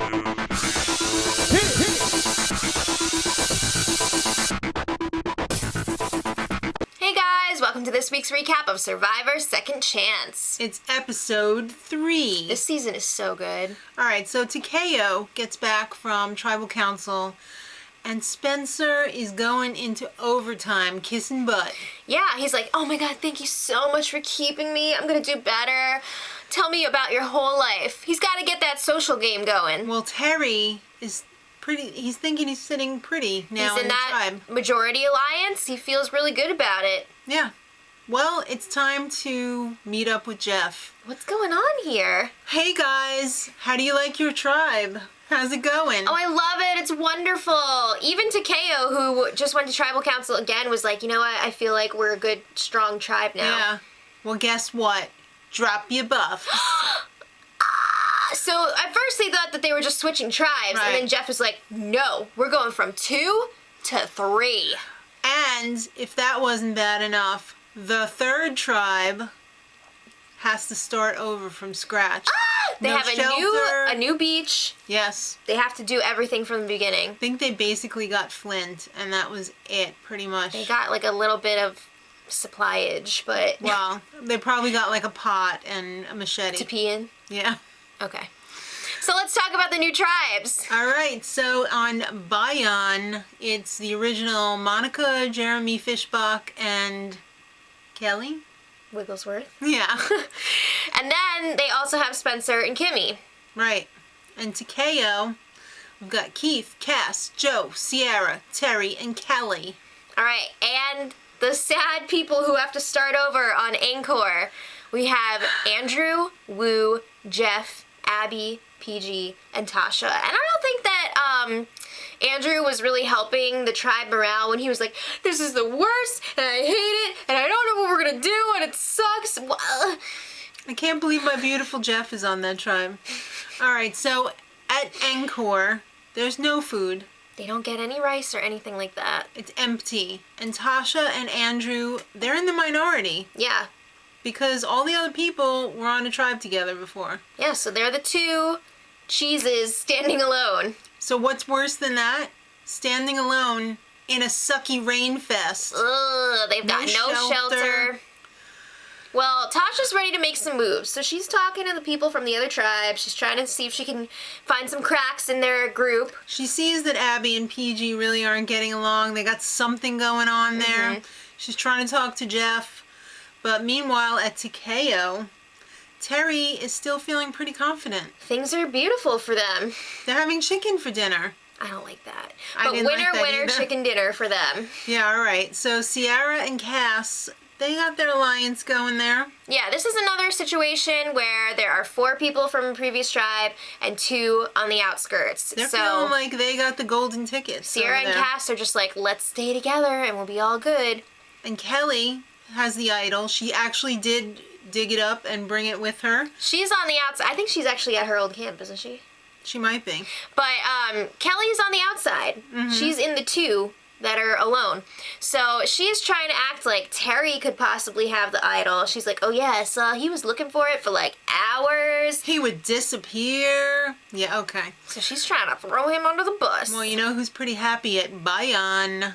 Hey guys, welcome to this week's recap of Survivor Second Chance. It's episode 3. This season is so good. Alright, so Takeo gets back from tribal council and Spencer is going into overtime, kissing butt. Yeah, he's like, oh my god, thank you so much for keeping me. I'm gonna do better. Tell me about your whole life. He's gotta get that social game going. Well, Terry is pretty, he's thinking he's sitting pretty now He's in the that tribe. majority alliance. He feels really good about it. Yeah. Well, it's time to meet up with Jeff. What's going on here? Hey guys, how do you like your tribe? How's it going? Oh, I love it. It's wonderful. Even Takeo, who just went to tribal council again, was like, you know what? I feel like we're a good, strong tribe now. Yeah. Well, guess what? Drop your buff. So at first they thought that they were just switching tribes, Right. and then Jeff was like, no, we're going from 2 to 3. And if that wasn't bad enough, the third tribe has to start over from scratch. They No have shelter. a new beach. Yes. They have to do everything from the beginning. I think they basically got Flint, and that was it, pretty much. They got like a little bit of supplyage, but Well, they probably got like a pot and a machete. to pee in. Yeah. Okay. So let's talk about the new tribes. All right, so on Bayon, it's the original Monica, Jeremy Fishbach, and Kelly. Wigglesworth. Yeah. And then they also have Spencer and Kimmy. Right. And Takeo, we've got Keith, Cass, Joe, Sierra, Terry, and Kelly. All right, and the sad people who have to start over on Encore. We have Andrew, Woo, Jeff, Abby, PG, and Tasha. And I don't think that Andrew was really helping the tribe morale when he was like, this is the worst, and I hate it, and I don't know what we're gonna do, and it sucks. I can't believe my beautiful Jeff is on that tribe. All right, so at Encore, there's no food. They don't get any rice or anything like that. It's empty. And Tasha and Andrew, they're in the minority Yeah. because all the other people were on a tribe together before. Yeah, so they're the two cheeses standing alone. So what's worse than that? Standing alone in a sucky rain fest. Ugh, they've got no shelter. Well, Tasha's ready to make some moves, so she's talking to the people from the other tribe. She's trying to see if she can find some cracks in their group. She sees that Abby and PG really aren't getting along. They got something going on there. She's trying to talk to Jeff. But meanwhile, at Takeo, Terry is still feeling pretty confident. Things are beautiful for them. They're having chicken for dinner. I don't like that. I But didn't winner, like that winner, either. chicken dinner for them. Yeah, all right. So Sierra and Cass, they got their alliance going there. Yeah, this is another situation where there are 4 people from a previous tribe and 2 on the outskirts. They're so feeling like they got the golden tickets. Sierra over and there. Cass are just like, let's stay together and we'll be all good. And Kelly has the idol. She actually did dig it up and bring it with her. She's on the outside. I think she's actually at her old camp, isn't she? She might be. But Kelly's on the outside. She's in the 2 that are alone. So she's trying to act like Terry could possibly have the idol. She's like, oh yes, he was looking for it for like hours. He would disappear. Yeah, okay. So she's trying to throw him under the bus. Well, you know who's pretty happy at Bayon?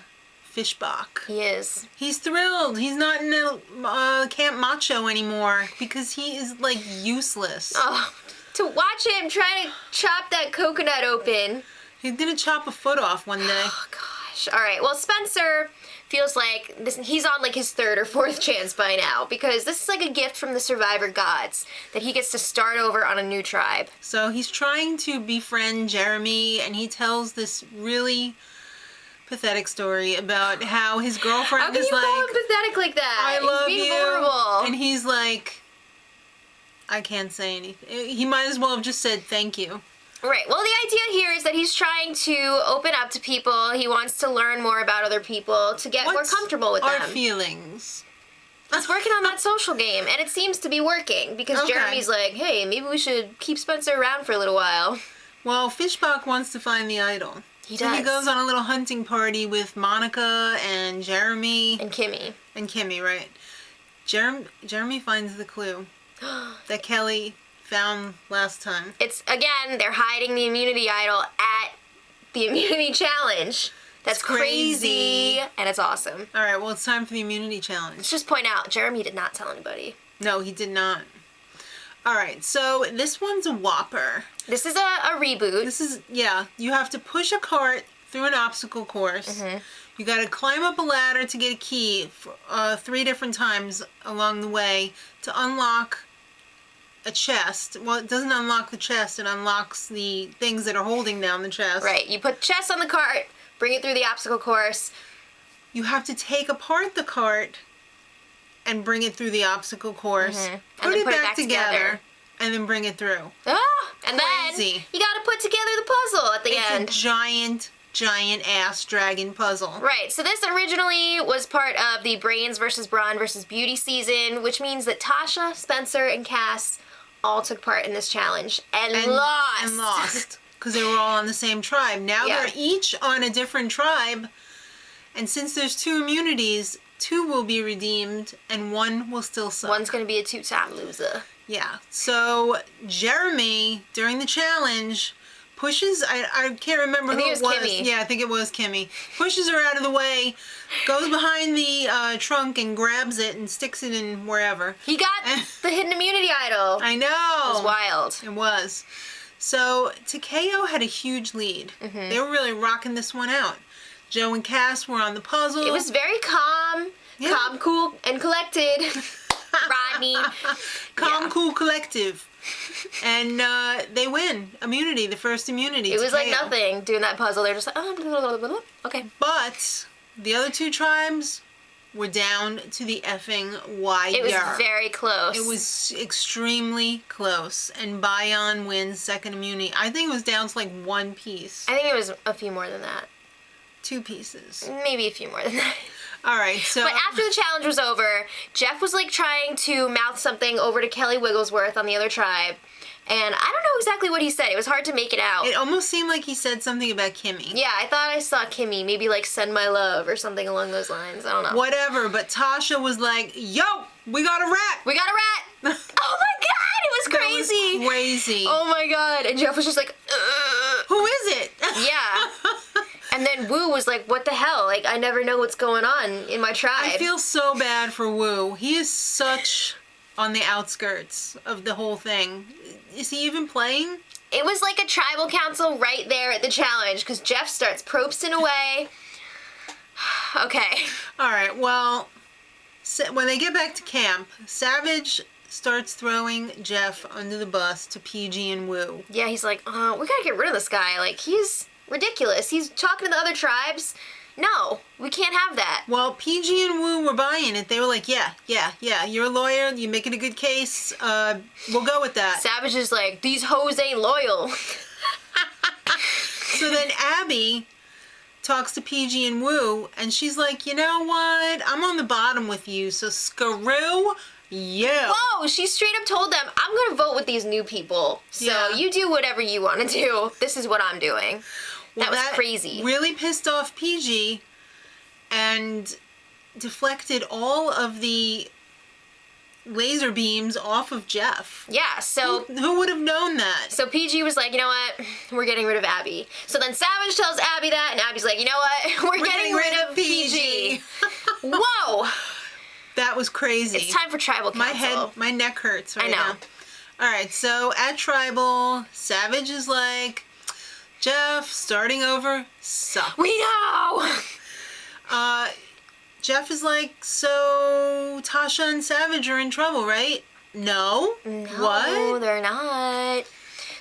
Fishbach. He is. He's thrilled. He's not in a Camp Macho anymore because he is like useless. Oh, to watch him try to chop that coconut open. He's gonna chop a foot off one day. Oh gosh. All right. Well, Spencer feels like he's on like his 3rd or 4th chance by now because this is like a gift from the Survivor gods that he gets to start over on a new tribe. So he's trying to befriend Jeremy, and he tells this really pathetic story about how his girlfriend How can is you like, call him pathetic like that? I love He's being you. vulnerable. And he's like, I can't say anything. He might as well have just said thank you. Right. Well, the idea here is that he's trying to open up to people. He wants to learn more about other people to get more comfortable with our them. feelings? He's working on that social game, and it seems to be working because Okay. Jeremy's like, hey, maybe we should keep Spencer around for a little while. Well, Fishbach wants to find the idol. He So does. he goes on a little hunting party with Monica and Jeremy. And Kimmy. And Kimmy, right. Jeremy finds the clue that Kelly found last time. It's, again, they're hiding the immunity idol at the immunity challenge. That's It's crazy. and it's awesome. All right, well, it's time for the immunity challenge. Let's just point out, Jeremy did not tell anybody. No, he did not. All right, so this one's a whopper. This is a reboot. This is, yeah, you have to push a cart through an obstacle course. You got to climb up a ladder to get a key 3 different times along the way to unlock a chest. Well, it doesn't unlock the chest. It unlocks the things that are holding down the chest. Right. You put chest on the cart, bring it through the obstacle course. You have to take apart the cart and bring it through the obstacle course. Put it back together. And then bring it through. Ah, and Crazy. then you got to put together the puzzle at the end. It's a giant ass dragon puzzle. Right, so this originally was part of the Brains versus Brawn versus Beauty season, which means that Tasha, Spencer, and Cass all took part in this challenge and lost. And lost. Because they were all on the same tribe. Now Yeah. they're each on a different tribe. And since there's 2 immunities, 2 will be redeemed and 1 will still suck. One's going to be a 2-time loser. Yeah. So Jeremy, during the challenge, pushes, I can't remember who it was. Kimmy. Yeah, I think it was Kimmy. Pushes her out of the way, goes behind the trunk and grabs it and sticks it in wherever. He got the hidden immunity idol. I know. It was wild. It was. So Takeo had a huge lead. They were really rocking this one out. Joe and Cass were on the puzzle. It was very calm, cool, and collected. Rodney. Calm, cool, collective. And they win immunity, the first immunity. It was like Takeo. nothing doing that puzzle. They're just like, oh, blah, blah, blah, blah. Okay. But the other 2 tribes were down to the effing wire. It was very close. It was extremely close. And Bayon wins second immunity. I think it was down to like 1 piece. I think it was a few more than that. 2 pieces. Maybe a few more than that. All right, so... But after the challenge was over, Jeff was like trying to mouth something over to Kelly Wigglesworth on the other tribe. And I don't know exactly what he said. It was hard to make it out. It almost seemed like he said something about Kimmy. Yeah, I thought I saw Kimmy. Maybe like send my love or something along those lines. I don't know. Whatever, but Tasha was like, yo, we got a rat! We got a rat! Oh my god, it was crazy! That was crazy. Oh my god. And Jeff was just like, ugh. Who is it? Yeah. And then Wu was like, what the hell? Like, I never know what's going on in my tribe. I feel so bad for Wu. He is such on the outskirts of the whole thing. Is he even playing? It was like a tribal council right there at the challenge, because Jeff starts propsting away. Okay. All right, well, when they get back to camp, Savage starts throwing Jeff under the bus to PG and Wu. Yeah, he's like, we gotta get rid of this guy. Like, he's ridiculous. He's talking to the other tribes. No, we can't have that. Well, PG and Wu were buying it. They were like, yeah, you're a lawyer, you're making a good case, we'll go with that. Savage is like, these hoes ain't loyal. So then Abby talks to PG and Wu, and she's like, you know what? I'm on the bottom with you, so screw you. Whoa, she straight up told them, I'm gonna vote with these new people. So Yeah. you do whatever you want to do. This is what I'm doing. Well, that was crazy. Really pissed off PG and deflected all of the laser beams off of Jeff. Yeah, so Who would have known that? so PG was like, you know what? We're getting rid of Abby. So then Savage tells Abby that, and Abby's like, you know what? We're getting rid of PG. Whoa! That was crazy. It's time for tribal council. My neck hurts right I know. now. All right, so at tribal, Savage is like, Jeff, starting over sucks. We know! Jeff is like, so Tasha and Savage are in trouble, right? No. No, What? they're not.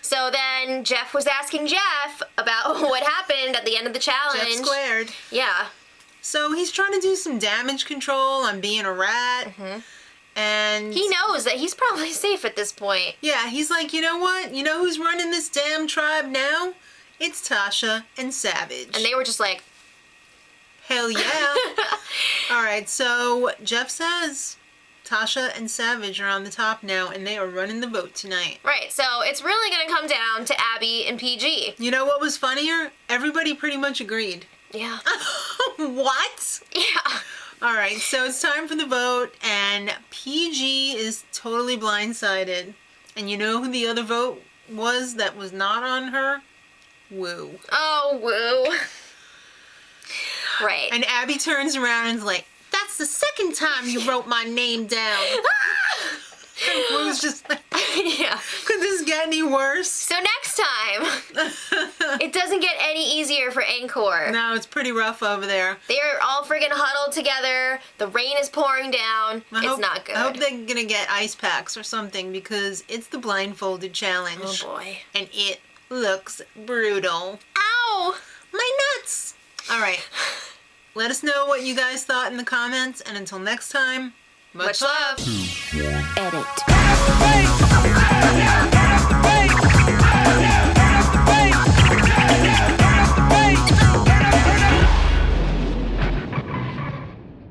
So then Jeff was asking Jeff about what happened at the end of the challenge. Jeff squared. Yeah. So he's trying to do some damage control on being a rat. And He knows that he's probably safe at this point. yeah, he's like, you know what? You know who's running this damn tribe now? It's Tasha and Savage. And they were just like, Hell yeah. All right, so Jeff says Tasha and Savage are on the top now, and they are running the vote tonight. right, so it's really going to come down to Abby and PG. You know what was funnier? Everybody pretty much agreed. Yeah. What? Yeah. All right, so it's time for the vote, and PG is totally blindsided. And you know who the other vote was that was not on her? Woo. Oh, Woo. Right. And Abby turns around and is like, that's the second time you wrote my name down. And Woo's just like, Yeah. could this get any worse? So next time, it doesn't get any easier for Encore. No, it's pretty rough over there. They're all friggin' huddled together. The rain is pouring down. It's not good. I hope they're gonna get ice packs or something because it's the blindfolded challenge. Oh boy. And it looks brutal. Ow! My nuts! Alright. Let us know what you guys thought in the comments, and until next time, much Much love. Edit.